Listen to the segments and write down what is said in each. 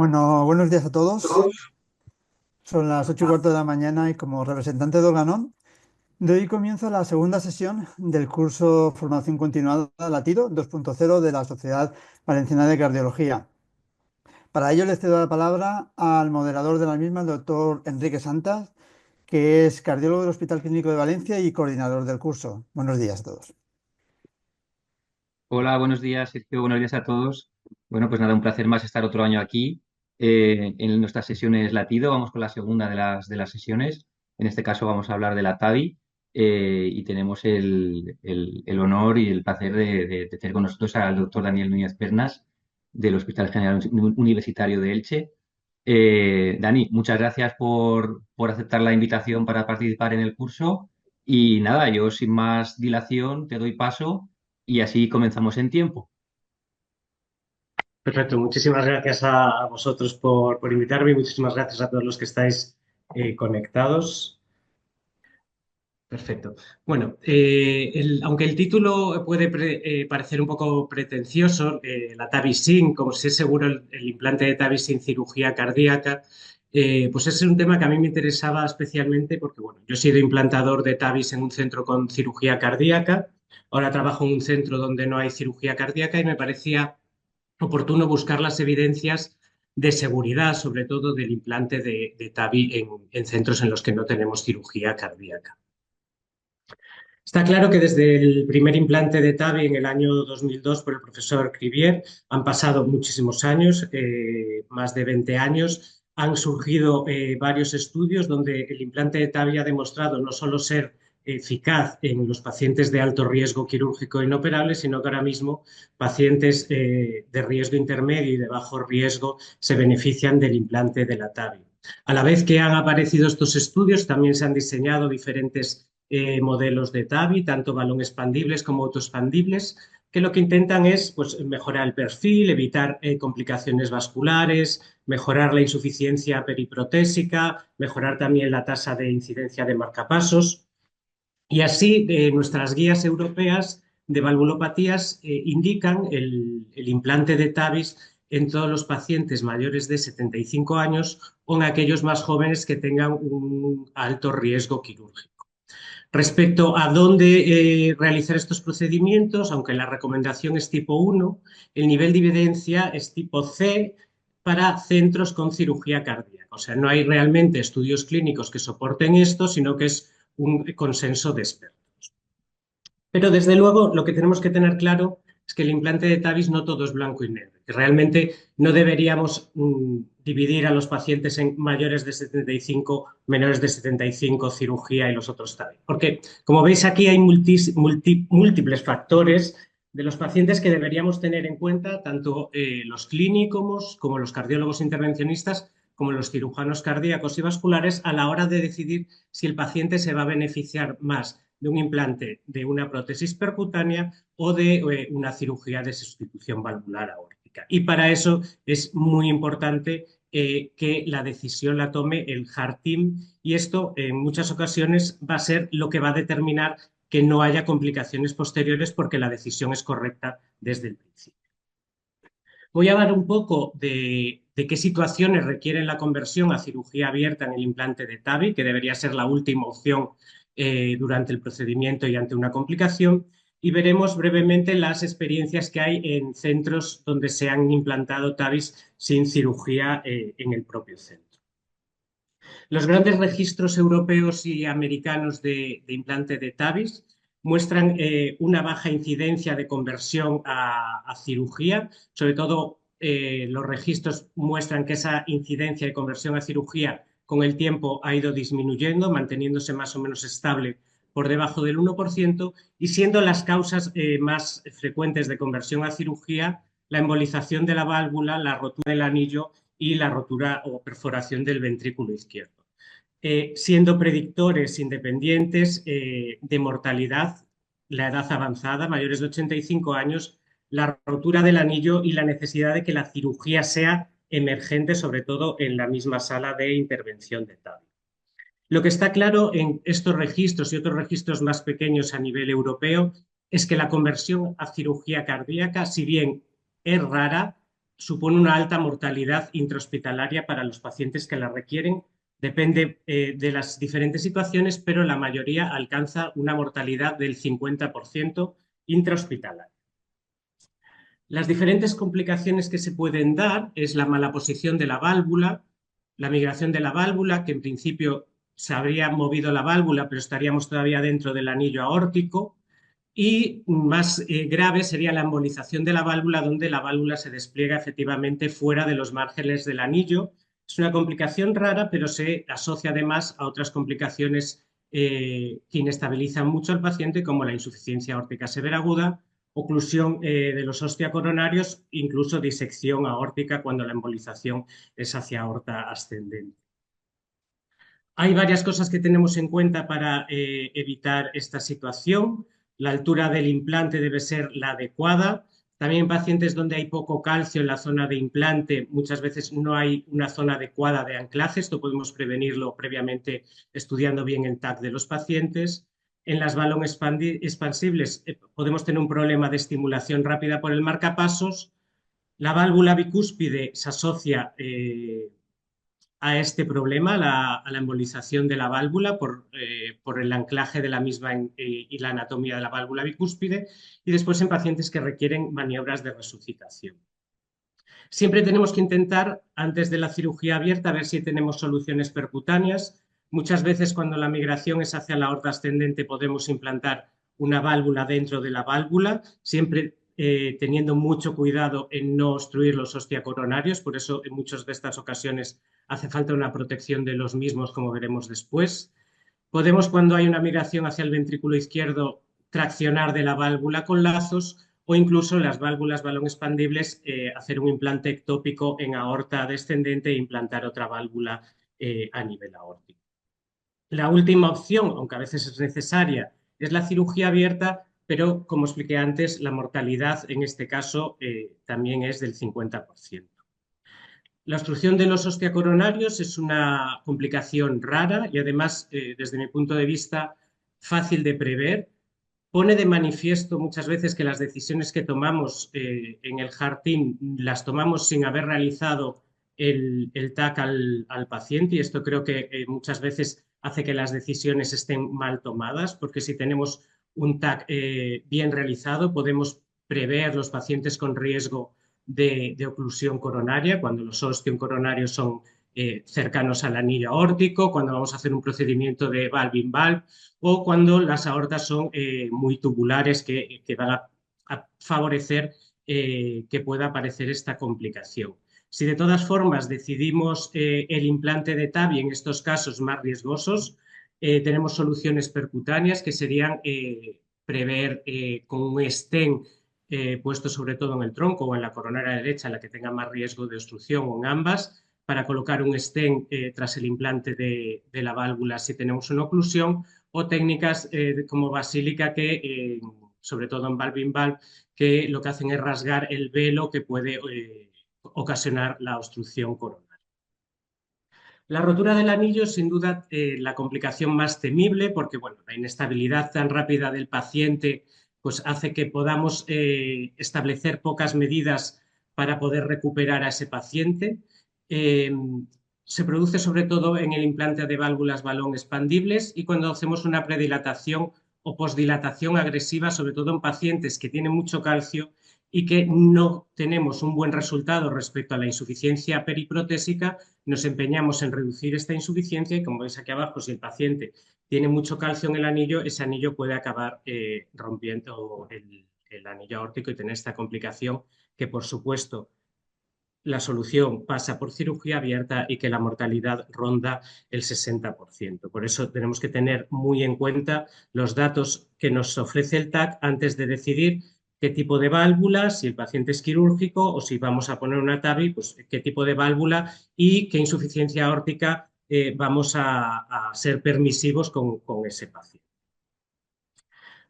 Bueno, buenos días a todos. Son las 8:15 de la mañana y como representante de Organón, doy comienzo a la segunda sesión del curso Formación Continuada Latido 2.0 de la Sociedad Valenciana de Cardiología. Para ello les cedo la palabra al moderador de la misma, el doctor Enrique Santas, que es cardiólogo del Hospital Clínico de Valencia y coordinador del curso. Buenos días a todos. Hola, buenos días, Sergio. Buenos días a todos. Bueno, pues nada, un placer más estar otro año aquí en nuestras sesiones latido. Vamos con la segunda de las sesiones. En este caso vamos a hablar de la TAVI y tenemos el honor y el placer de tener con nosotros al doctor Daniel Núñez Pernas del Hospital General Universitario de Elche. Dani, muchas gracias por aceptar la invitación para participar en el curso. Y nada, yo sin más dilación te doy paso y así comenzamos en tiempo. Perfecto, muchísimas gracias a vosotros por invitarme y muchísimas gracias a todos los que estáis conectados. Perfecto. Bueno, aunque el título puede parecer un poco pretencioso, la TAVI sin, como si es seguro el implante de TAVI sin cirugía cardíaca, pues ese es un tema que a mí me interesaba especialmente porque, bueno, yo he sido implantador de TAVIs en un centro con cirugía cardíaca, ahora trabajo en un centro donde no hay cirugía cardíaca y me parecía oportuno buscar las evidencias de seguridad, sobre todo del implante de TAVI en centros en los que no tenemos cirugía cardíaca. Está claro que desde el primer implante de TAVI en el año 2002 por el profesor Crivier han pasado muchísimos años, más de 20 años. Han surgido varios estudios donde el implante de TAVI ha demostrado no solo ser eficaz en los pacientes de alto riesgo quirúrgico inoperable, sino que ahora mismo pacientes de riesgo intermedio y de bajo riesgo se benefician del implante de la TAVI. A la vez que han aparecido estos estudios, también se han diseñado diferentes modelos de TAVI, tanto balón expandibles como autoexpandibles, que lo que intentan es pues, mejorar el perfil, evitar complicaciones vasculares, mejorar la insuficiencia periprotésica, mejorar también la tasa de incidencia de marcapasos. Y así nuestras guías europeas de valvulopatías indican el implante de TAVIs en todos los pacientes mayores de 75 años o en aquellos más jóvenes que tengan un alto riesgo quirúrgico. Respecto a dónde realizar estos procedimientos, aunque la recomendación es tipo 1, el nivel de evidencia es tipo C para centros con cirugía cardíaca. O sea, no hay realmente estudios clínicos que soporten esto, sino que es un consenso de expertos. Pero desde luego lo que tenemos que tener claro es que el implante de TAVIs no todo es blanco y negro, que realmente no deberíamos dividir a los pacientes en mayores de 75, menores de 75, cirugía y los otros TAVI. Porque, como veis aquí, hay múltiples factores de los pacientes que deberíamos tener en cuenta, tanto los clínicos como los cardiólogos intervencionistas, como los cirujanos cardíacos y vasculares, a la hora de decidir si el paciente se va a beneficiar más de un implante de una prótesis percutánea o de una cirugía de sustitución valvular aórtica. Y para eso es muy importante que la decisión la tome el Heart Team y esto en muchas ocasiones va a ser lo que va a determinar que no haya complicaciones posteriores porque la decisión es correcta desde el principio. Voy a hablar un poco de qué situaciones requieren la conversión a cirugía abierta en el implante de TAVI, que debería ser la última opción durante el procedimiento y ante una complicación, y veremos brevemente las experiencias que hay en centros donde se han implantado TAVIs sin cirugía en el propio centro. Los grandes registros europeos y americanos de implante de TAVIs muestran una baja incidencia de conversión a cirugía, sobre todo los registros muestran que esa incidencia de conversión a cirugía con el tiempo ha ido disminuyendo, manteniéndose más o menos estable por debajo del 1% y siendo las causas más frecuentes de conversión a cirugía la embolización de la válvula, la rotura del anillo y la rotura o perforación del ventrículo izquierdo. Siendo predictores independientes de mortalidad, la edad avanzada, mayores de 85 años, la rotura del anillo y la necesidad de que la cirugía sea emergente, sobre todo en la misma sala de intervención de TAVI. Lo que está claro en estos registros y otros registros más pequeños a nivel europeo es que la conversión a cirugía cardíaca, si bien es rara, supone una alta mortalidad intrahospitalaria para los pacientes que la requieren. Depende de las diferentes situaciones, pero la mayoría alcanza una mortalidad del 50% intrahospitalaria. Las diferentes complicaciones que se pueden dar es la mala posición de la válvula, la migración de la válvula, que en principio se habría movido la válvula, pero estaríamos todavía dentro del anillo aórtico, y más grave sería la embolización de la válvula, donde la válvula se despliega efectivamente fuera de los márgenes del anillo. Es una complicación rara, pero se asocia además a otras complicaciones que inestabilizan mucho al paciente, como la insuficiencia aórtica severa aguda, oclusión de los osteocoronarios, incluso disección aórtica cuando la embolización es hacia aorta ascendente. Hay varias cosas que tenemos en cuenta para evitar esta situación. La altura del implante debe ser la adecuada. También en pacientes donde hay poco calcio en la zona de implante, muchas veces no hay una zona adecuada de anclaje. Esto podemos prevenirlo previamente estudiando bien el TAC de los pacientes. En las balones expansibles podemos tener un problema de estimulación rápida por el marcapasos. La válvula bicúspide se asocia a este problema, a la embolización de la válvula por el anclaje de la misma y la anatomía de la válvula bicúspide, y después en pacientes que requieren maniobras de resucitación. Siempre tenemos que intentar, antes de la cirugía abierta, ver si tenemos soluciones percutáneas. Muchas veces cuando la migración es hacia la aorta ascendente podemos implantar una válvula dentro de la válvula, siempre teniendo mucho cuidado en no obstruir los ostiacoronarios, por eso en muchas de estas ocasiones hace falta una protección de los mismos, como veremos después. Podemos, cuando hay una migración hacia el ventrículo izquierdo, traccionar de la válvula con lazos, o incluso las válvulas balón expandibles, hacer un implante ectópico en aorta descendente e implantar otra válvula a nivel aórtico. La última opción, aunque a veces es necesaria, es la cirugía abierta, pero como expliqué antes, la mortalidad en este caso también es del 50%. La obstrucción de los osteocoronarios es una complicación rara y además, desde mi punto de vista, fácil de prever. Pone de manifiesto muchas veces que las decisiones que tomamos en el Heart Team las tomamos sin haber realizado el TAC al paciente, y esto creo que muchas veces hace que las decisiones estén mal tomadas, porque si tenemos un TAC bien realizado podemos prever los pacientes con riesgo de oclusión coronaria, cuando los osteocoronarios son cercanos al anillo aórtico, cuando vamos a hacer un procedimiento de valve-in-valve, o cuando las aortas son muy tubulares, que van a favorecer que pueda aparecer esta complicación. Si de todas formas decidimos el implante de TAVI en estos casos más riesgosos, tenemos soluciones percutáneas que serían prever con un stent puesto sobre todo en el tronco o en la coronaria derecha, la que tenga más riesgo de obstrucción, o en ambas, para colocar un stent tras el implante de la válvula si tenemos una oclusión, o técnicas como basílica que, sobre todo en valve-in-valve, que lo que hacen es rasgar el velo que puede ocasionar la obstrucción coronaria. La rotura del anillo es sin duda la complicación más temible, porque bueno, la inestabilidad tan rápida del paciente pues hace que podamos establecer pocas medidas para poder recuperar a ese paciente. Se produce sobre todo en el implante de válvulas balón expandibles y cuando hacemos una predilatación o posdilatación agresiva, sobre todo en pacientes que tienen mucho calcio y que no tenemos un buen resultado respecto a la insuficiencia periprotésica, nos empeñamos en reducir esta insuficiencia y, como veis aquí abajo, si el paciente tiene mucho calcio en el anillo, ese anillo puede acabar rompiendo el anillo aórtico y tener esta complicación que, por supuesto, la solución pasa por cirugía abierta y que la mortalidad ronda el 60%. Por eso tenemos que tener muy en cuenta los datos que nos ofrece el TAC antes de decidir qué tipo de válvula, si el paciente es quirúrgico o si vamos a poner una TAVI, pues qué tipo de válvula y qué insuficiencia aórtica vamos a ser permisivos con ese paciente.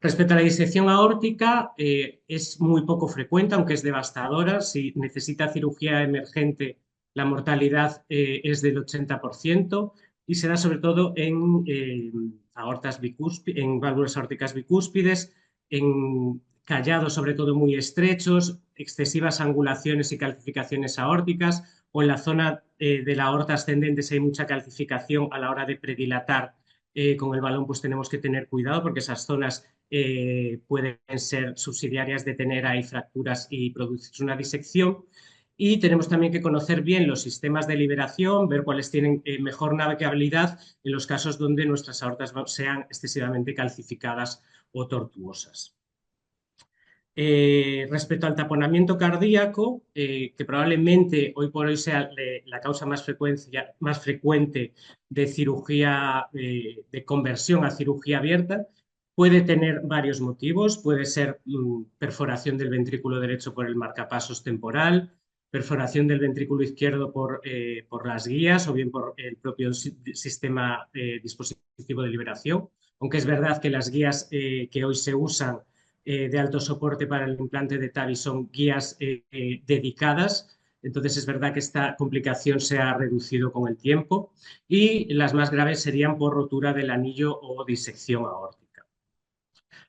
Respecto a la disección aórtica, es muy poco frecuente, aunque es devastadora. Si necesita cirugía emergente, la mortalidad es del 80% y se da sobre todo en válvulas aórticas bicúspides, en callados sobre todo muy estrechos, excesivas angulaciones y calcificaciones aórticas, o en la zona de la aorta ascendente si hay mucha calcificación a la hora de predilatar con el balón, pues tenemos que tener cuidado porque esas zonas pueden ser subsidiarias de tener ahí fracturas y producirse una disección. Y tenemos también que conocer bien los sistemas de liberación, ver cuáles tienen mejor navegabilidad en los casos donde nuestras aortas sean excesivamente calcificadas o tortuosas. Respecto al taponamiento cardíaco, que probablemente hoy por hoy sea la causa más frecuente de cirugía, de conversión a cirugía abierta, puede tener varios motivos. Puede ser perforación del ventrículo derecho por el marcapasos temporal, perforación del ventrículo izquierdo por las guías o bien por el propio sistema dispositivo de liberación, aunque es verdad que las guías que hoy se usan de alto soporte para el implante de TAVI son guías dedicadas. Entonces es verdad que esta complicación se ha reducido con el tiempo y las más graves serían por rotura del anillo o disección aórtica.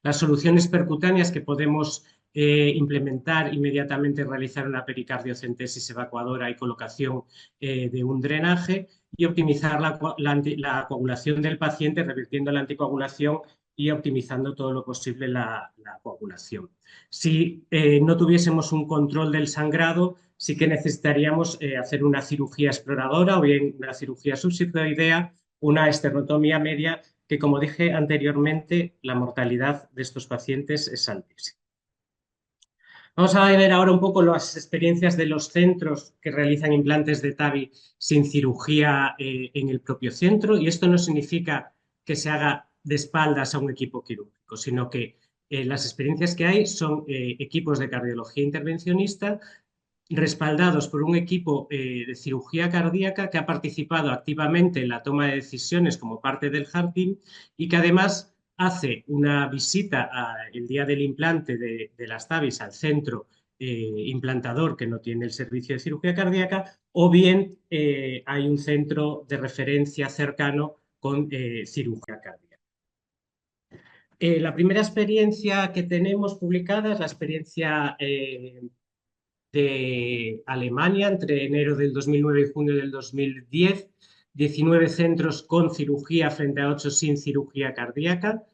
Las soluciones percutáneas que podemos implementar inmediatamente, realizar una pericardiocentesis evacuadora y colocación de un drenaje y optimizar la coagulación del paciente, revirtiendo la anticoagulación y optimizando todo lo posible la coagulación. Si no tuviésemos un control del sangrado, sí que necesitaríamos hacer una cirugía exploradora o bien una cirugía subsicoidea, una esternotomía media, que como dije anteriormente, la mortalidad de estos pacientes es altísima. Vamos a ver ahora un poco las experiencias de los centros que realizan implantes de TAVI sin cirugía en el propio centro, y esto no significa que se haga de espaldas a un equipo quirúrgico, sino que las experiencias que hay son equipos de cardiología intervencionista respaldados por un equipo de cirugía cardíaca que ha participado activamente en la toma de decisiones como parte del Heart Team y que además hace una visita el día del implante de las TAVIs al centro implantador que no tiene el servicio de cirugía cardíaca, o bien hay un centro de referencia cercano con cirugía cardíaca. La primera experiencia que tenemos publicada es la experiencia de Alemania entre enero del 2009 y junio del 2010, 19 centros con cirugía frente a 8 sin cirugía cardíaca.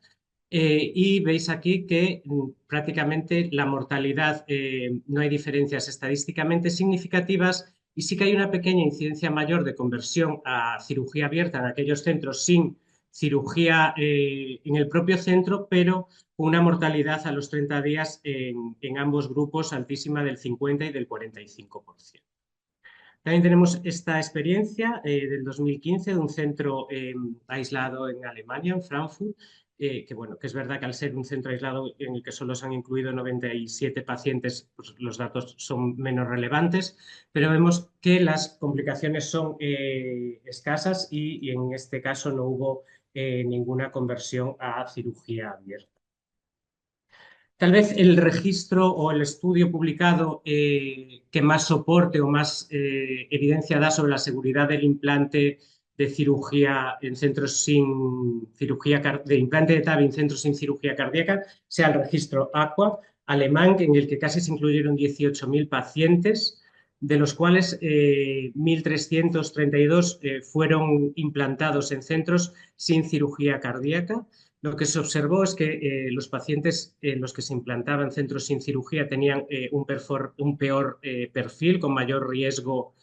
Y veis aquí que prácticamente la mortalidad, no hay diferencias estadísticamente significativas y sí que hay una pequeña incidencia mayor de conversión a cirugía abierta en aquellos centros sin cirugía en el propio centro, pero con una mortalidad a los 30 días en ambos grupos altísima del 50 y del 45%. También tenemos esta experiencia del 2015 de un centro aislado en Alemania, en Frankfurt, que es verdad que al ser un centro aislado en el que solo se han incluido 97 pacientes, pues los datos son menos relevantes, pero vemos que las complicaciones son escasas y en este caso no hubo ninguna conversión a cirugía abierta. Tal vez el registro o el estudio publicado que más soporte o más evidencia da sobre la seguridad del implante de cirugía en centros sin cirugía, de implante de TAVI en centros sin cirugía cardíaca, sea el registro AQUA alemán, en el que casi se incluyeron 18.000 pacientes, de los cuales 1.332 fueron implantados en centros sin cirugía cardíaca. Lo que se observó es que los pacientes en los que se implantaban centros sin cirugía tenían un peor perfil, con mayor riesgo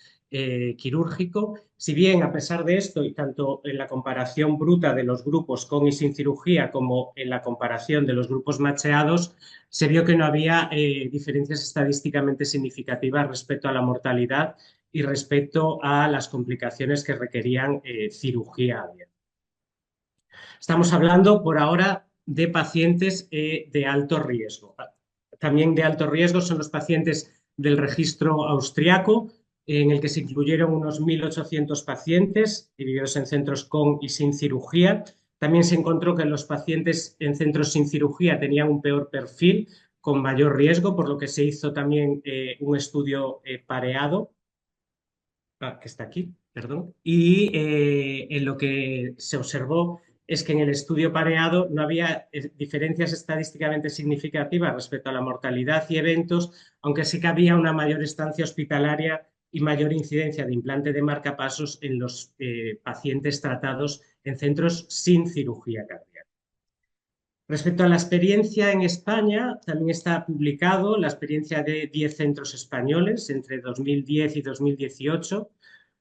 quirúrgico. Si bien, a pesar de esto, y tanto en la comparación bruta de los grupos con y sin cirugía como en la comparación de los grupos macheados, se vio que no había diferencias estadísticamente significativas respecto a la mortalidad y respecto a las complicaciones que requerían cirugía abierta. Estamos hablando por ahora de pacientes de alto riesgo. También de alto riesgo son los pacientes del registro austriaco, en el que se incluyeron unos 1.800 pacientes divididos en centros con y sin cirugía. También se encontró que los pacientes en centros sin cirugía tenían un peor perfil, con mayor riesgo, por lo que se hizo también un estudio pareado, que está aquí, perdón, y en lo que se observó es que en el estudio pareado no había diferencias estadísticamente significativas respecto a la mortalidad y eventos, aunque sí que había una mayor estancia hospitalaria y mayor incidencia de implante de marcapasos en los pacientes tratados en centros sin cirugía cardíaca. Respecto a la experiencia en España, también está publicado la experiencia de 10 centros españoles entre 2010 y 2018.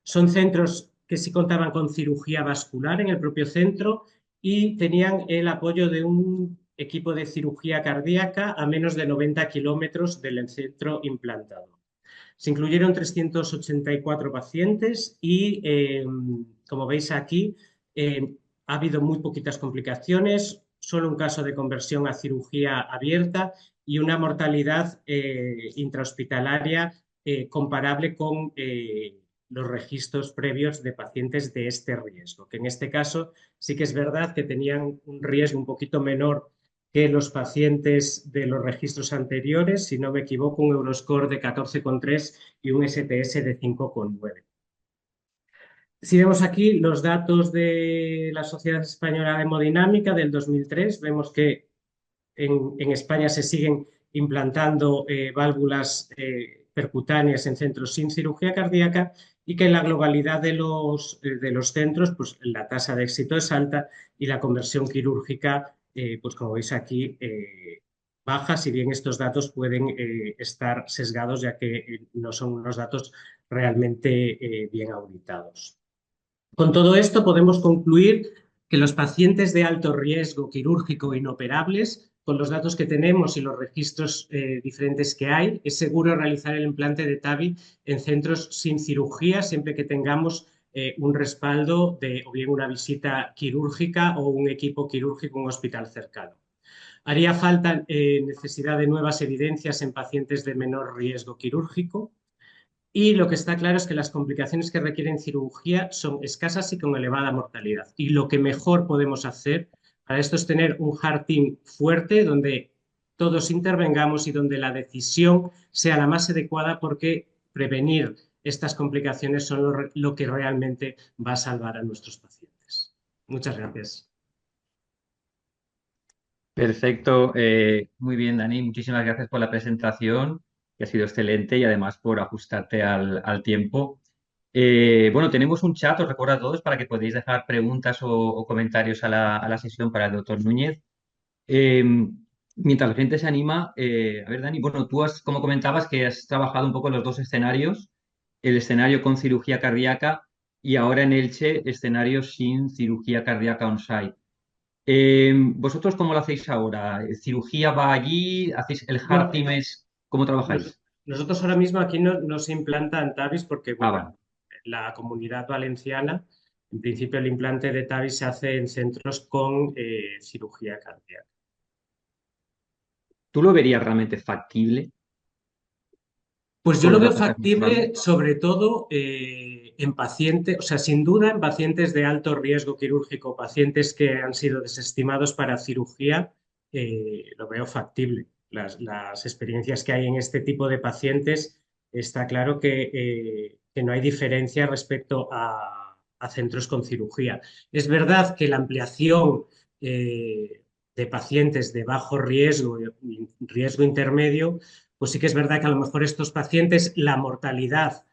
Son centros que sí contaban con cirugía vascular en el propio centro y tenían el apoyo de un equipo de cirugía cardíaca a menos de 90 kilómetros del centro implantado. Se incluyeron 384 pacientes y, como veis aquí, ha habido muy poquitas complicaciones, solo un caso de conversión a cirugía abierta y una mortalidad intrahospitalaria comparable con los registros previos de pacientes de este riesgo, que en este caso sí que es verdad que tenían un riesgo un poquito menor que los pacientes de los registros anteriores, si no me equivoco, un Euroscore de 14,3 y un STS de 5,9. Si vemos aquí los datos de la Sociedad Española de Hemodinámica del 2003, vemos que en España se siguen implantando válvulas percutáneas en centros sin cirugía cardíaca y que en la globalidad de los centros pues, la tasa de éxito es alta y la conversión quirúrgica, pues como veis aquí, baja, si bien estos datos pueden estar sesgados ya que no son unos datos realmente bien auditados. Con todo esto podemos concluir que los pacientes de alto riesgo quirúrgico inoperables, con los datos que tenemos y los registros diferentes que hay, es seguro realizar el implante de TAVI en centros sin cirugía, siempre que tengamos un respaldo de o bien una visita quirúrgica o un equipo quirúrgico en un hospital cercano. Haría falta necesidad de nuevas evidencias en pacientes de menor riesgo quirúrgico. Y lo que está claro es que las complicaciones que requieren cirugía son escasas y con elevada mortalidad. Y lo que mejor podemos hacer para esto es tener un heart team fuerte donde todos intervengamos y donde la decisión sea la más adecuada porque prevenir estas complicaciones son lo que realmente va a salvar a nuestros pacientes. Muchas gracias. Perfecto, muy bien, Dani. Muchísimas gracias por la presentación, que ha sido excelente y además por ajustarte al tiempo. Bueno, tenemos un chat, os recuerdo a todos, para que podáis dejar preguntas o comentarios a la sesión para el doctor Núñez. Eh, Mientras la gente se anima, a ver, Dani, bueno, tú como comentabas, que has trabajado un poco en los dos escenarios, el escenario con cirugía cardíaca y ahora en Elche, escenario sin cirugía cardíaca on-site. ¿Vosotros cómo lo hacéis ahora? ¿Cirugía va allí? ¿Hacéis el No, hard team? ¿Cómo trabajáis? nosotros ahora mismo aquí no se implantan TAVIs porque, Ah, bueno, vale. la Comunidad Valenciana, en principio el implante de TAVIs se hace en centros con cirugía cardíaca. ¿Tú lo verías realmente factible Pues yo con lo los veo datos que has mostrado? factible sobre todo en pacientes, o sea, sin duda en pacientes de alto riesgo quirúrgico, pacientes que han sido desestimados para cirugía, lo veo factible. Las experiencias que hay en este tipo de pacientes, está claro que no hay diferencia respecto a centros con cirugía. Es verdad que la ampliación de pacientes de bajo riesgo y riesgo intermedio, pues sí que es verdad que a lo mejor estos pacientes, la mortalidad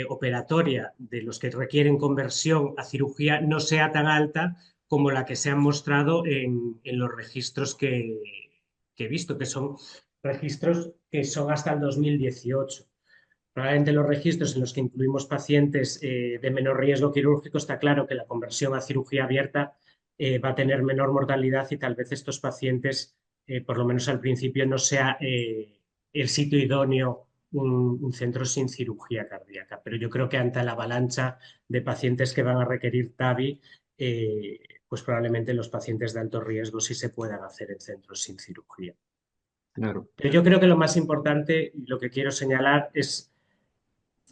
operatoria de los que requieren conversión a cirugía no sea tan alta como la que se han mostrado en los registros que he visto, que son registros que son hasta el 2018. Probablemente los registros en los que incluimos pacientes de menor riesgo quirúrgico, está claro que la conversión a cirugía abierta va a tener menor mortalidad y tal vez estos pacientes, por lo menos al principio, no sea el sitio idóneo un centro sin cirugía cardíaca. Pero yo creo que ante la avalancha de pacientes que van a requerir TAVI, pues probablemente los pacientes de alto riesgo sí se puedan hacer en centros sin cirugía. Claro. Pero yo creo que lo más importante y lo que quiero señalar es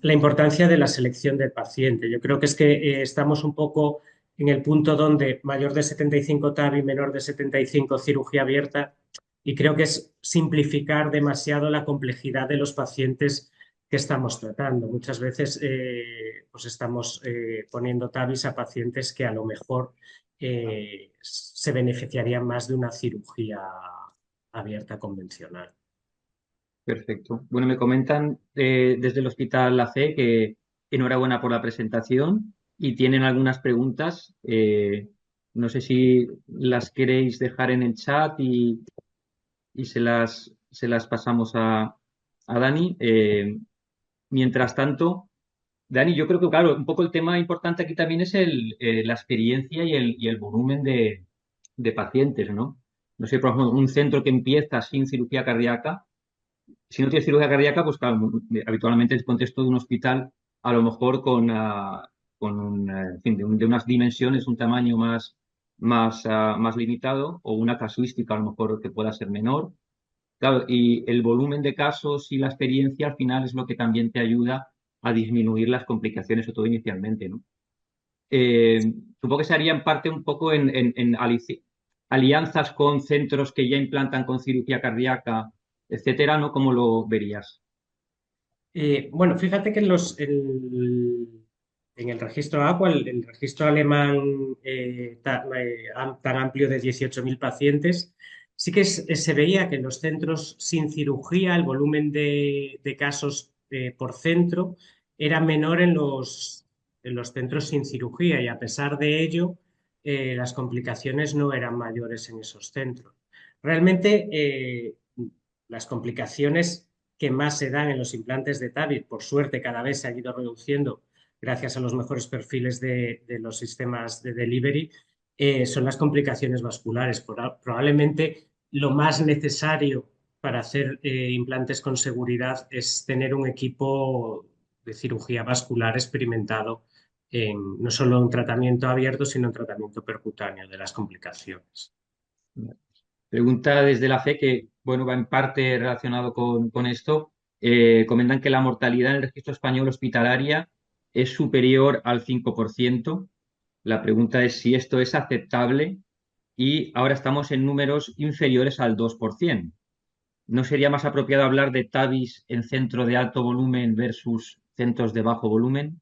la importancia de la selección del paciente. Yo creo que es que estamos un poco en el punto donde mayor de 75 TAVI, menor de 75 cirugía abierta, y creo que es simplificar demasiado la complejidad de los pacientes que estamos tratando. Muchas veces pues estamos poniendo TAVIs a pacientes que a lo mejor se beneficiarían más de una cirugía abierta convencional. Perfecto. Bueno, me comentan desde el Hospital La Fe que enhorabuena por la presentación y tienen algunas preguntas. No sé si las queréis dejar en el chat y se las pasamos a Dani. Mientras tanto, Dani, yo creo que, claro, un poco el tema importante aquí también es la experiencia y el volumen de pacientes, ¿no? No sé, por ejemplo, un centro que empieza sin cirugía cardíaca, si no tienes cirugía cardíaca, pues claro, habitualmente el contexto de un hospital, a lo mejor en fin, de unas dimensiones, un tamaño más limitado o una casuística a lo mejor que pueda ser menor. Claro, y el volumen de casos y la experiencia al final es lo que también te ayuda a disminuir las complicaciones, sobre todo inicialmente, ¿no? Supongo que se haría en parte un poco en alianzas con centros que ya implantan con cirugía cardíaca, etcétera, ¿no? ¿Cómo lo verías? Bueno, fíjate que en el registro AQUA, el registro alemán tan amplio de 18.000 pacientes, sí que se veía que en los centros sin cirugía el volumen de casos por centro era menor en los centros sin cirugía y a pesar de ello las complicaciones no eran mayores en esos centros. Realmente las complicaciones que más se dan en los implantes de TAVI, por suerte cada vez se ha ido reduciendo gracias a los mejores perfiles de los sistemas de delivery, son las complicaciones vasculares. Probablemente lo más necesario para hacer implantes con seguridad es tener un equipo de cirugía vascular experimentado en no solo en tratamiento abierto, sino en tratamiento percutáneo de las complicaciones. Pregunta desde la fe que, bueno, va en parte relacionado con esto. Comentan que la mortalidad en el registro español hospitalaria es superior al 5%. La pregunta es si esto es aceptable y ahora estamos en números inferiores al 2%. ¿No sería más apropiado hablar de TAVIs en centro de alto volumen versus centros de bajo volumen?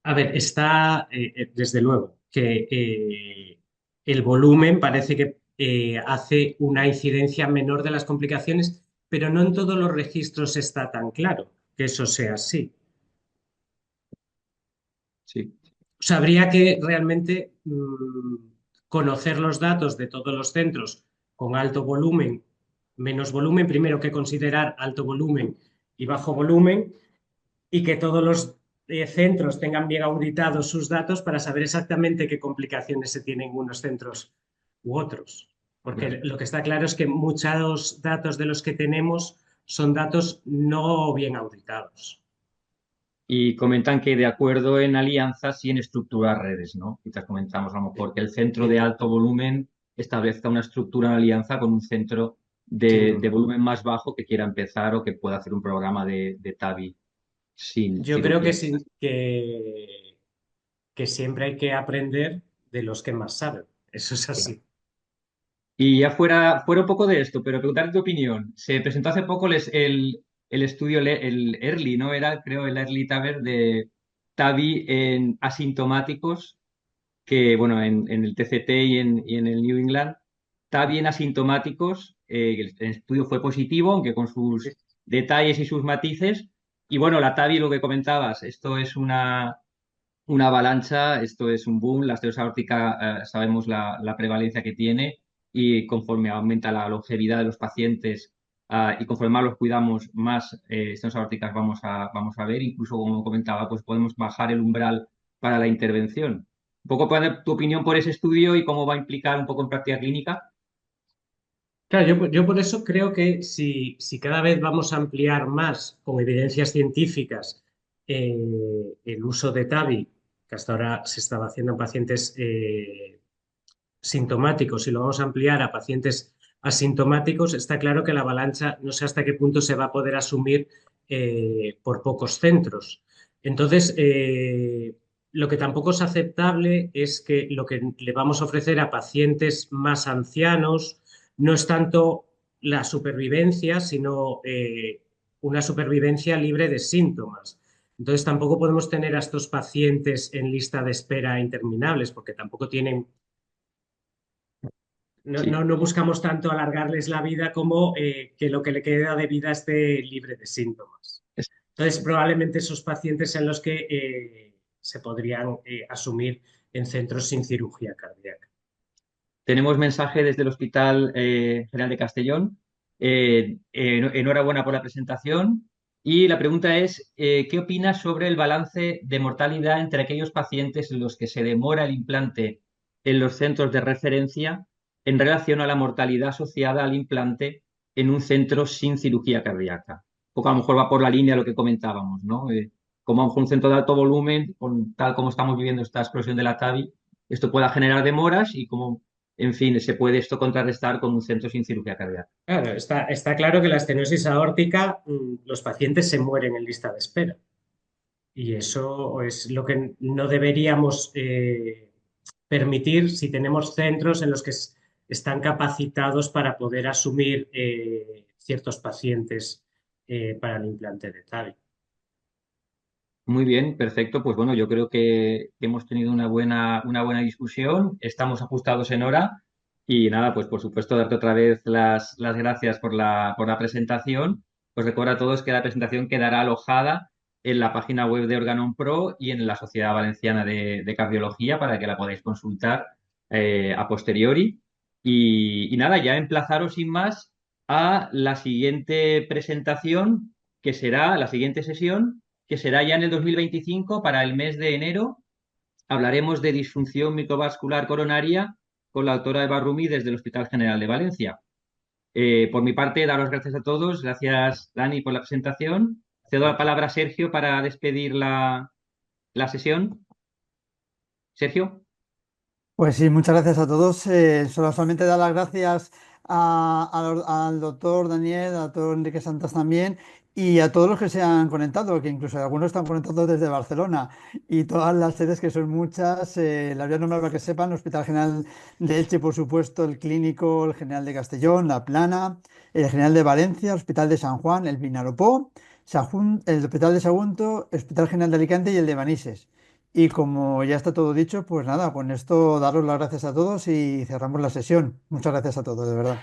A ver, está desde luego que el volumen parece que hace una incidencia menor de las complicaciones, pero no en todos los registros está tan claro que eso sea así. Sí. O sea, habría que realmente conocer los datos de todos los centros con alto volumen, menos volumen, primero que considerar alto volumen y bajo volumen, y que todos los centros tengan bien auditados sus datos para saber exactamente qué complicaciones se tienen en unos centros u otros. Porque lo que está claro es que muchos datos de los que tenemos son datos no bien auditados. Y comentan que de acuerdo en alianzas y en estructurar redes, ¿no? Quizás comentamos a lo mejor que el centro de alto volumen establezca una estructura en alianza con un centro Sin de duda. volumen más bajo que quiera empezar o que pueda hacer un programa de TAVI sin Yo creo cirugía. que siempre hay que aprender de los que más saben. Eso es así. Y ya fuera un poco de esto, pero preguntar tu opinión. Se presentó hace poco el estudio, el EARLY, ¿no? Era, creo, el EARLY TAVR de TAVI en asintomáticos, que, bueno, en el TCT y en el New England, TAVI en asintomáticos, el estudio fue positivo, aunque con sus detalles y sus matices. Y bueno, la TAVI, lo que comentabas, esto es una avalancha, esto es un boom, la esterosis aórtica sabemos la prevalencia que tiene y conforme aumenta la longevidad de los pacientes y conforme más los cuidamos, más esterosis aórticas vamos a ver, incluso como comentaba, pues podemos bajar el umbral para la intervención. Un poco tu opinión por ese estudio y cómo va a implicar un poco en práctica clínica. Claro, yo por eso creo que si cada vez vamos a ampliar más con evidencias científicas el uso de TAVI, que hasta ahora se estaba haciendo en pacientes sintomáticos y lo vamos a ampliar a pacientes asintomáticos, está claro que la avalancha no sé hasta qué punto se va a poder asumir por pocos centros. Entonces, lo que tampoco es aceptable es que lo que le vamos a ofrecer a pacientes más ancianos no es tanto la supervivencia, sino una supervivencia libre de síntomas. Entonces tampoco podemos tener a estos pacientes en lista de espera interminables porque tampoco tienen, Sí. no buscamos tanto alargarles la vida como que lo que le queda de vida esté libre de síntomas. Es- Entonces probablemente esos pacientes sean los que se podrían asumir en centros sin cirugía cardíaca. Tenemos mensaje desde el Hospital General de Castellón. Enhorabuena por la presentación. Y la pregunta es, ¿qué opinas sobre el balance de mortalidad entre aquellos pacientes en los que se demora el implante en los centros de referencia en relación a la mortalidad asociada al implante en un centro sin cirugía cardíaca? Un poco a lo mejor va por la línea de lo que comentábamos, ¿no? Como a lo mejor un centro de alto volumen, tal como estamos viviendo esta explosión de la TAVI, esto pueda generar demoras y como en fin, se puede esto contrarrestar con un centro sin cirugía cardíaca. Claro, está claro que la estenosis aórtica, los pacientes se mueren en lista de espera. Y eso es lo que no deberíamos permitir si tenemos centros en los que están capacitados para poder asumir ciertos pacientes para el implante de TAVI. Muy bien, perfecto. Pues bueno, yo creo que hemos tenido una buena discusión, estamos ajustados en hora y nada, pues por supuesto darte otra vez las gracias por la presentación. Pues recuerda a todos que la presentación quedará alojada en la página web de Organon Pro y en la Sociedad Valenciana de Cardiología para que la podáis consultar a posteriori. Y nada, ya emplazaros sin más a la siguiente presentación, que será la siguiente sesión que será ya en el 2025, para el mes de enero. Hablaremos de disfunción microvascular coronaria con la doctora Eva Rumi desde el Hospital General de Valencia. Por mi parte, daros gracias a todos. Gracias, Dani, por la presentación. Cedo la palabra a Sergio para despedir la sesión. Sergio. Pues sí, muchas gracias a todos. Solamente dar las gracias al doctor Daniel, al doctor Enrique Santos también, y a todos los que se han conectado, que incluso algunos están conectados desde Barcelona, y todas las sedes, que son muchas. Las voy a nombrar para que sepan: el Hospital General de Elche, por supuesto, el Clínico, el General de Castellón, La Plana, el General de Valencia, el Hospital de San Juan, el Vinalopó, el Hospital de Sagunto, el Hospital General de Alicante y el de Manises. Y como ya está todo dicho, pues nada, con esto daros las gracias a todos y cerramos la sesión. Muchas gracias a todos, de verdad.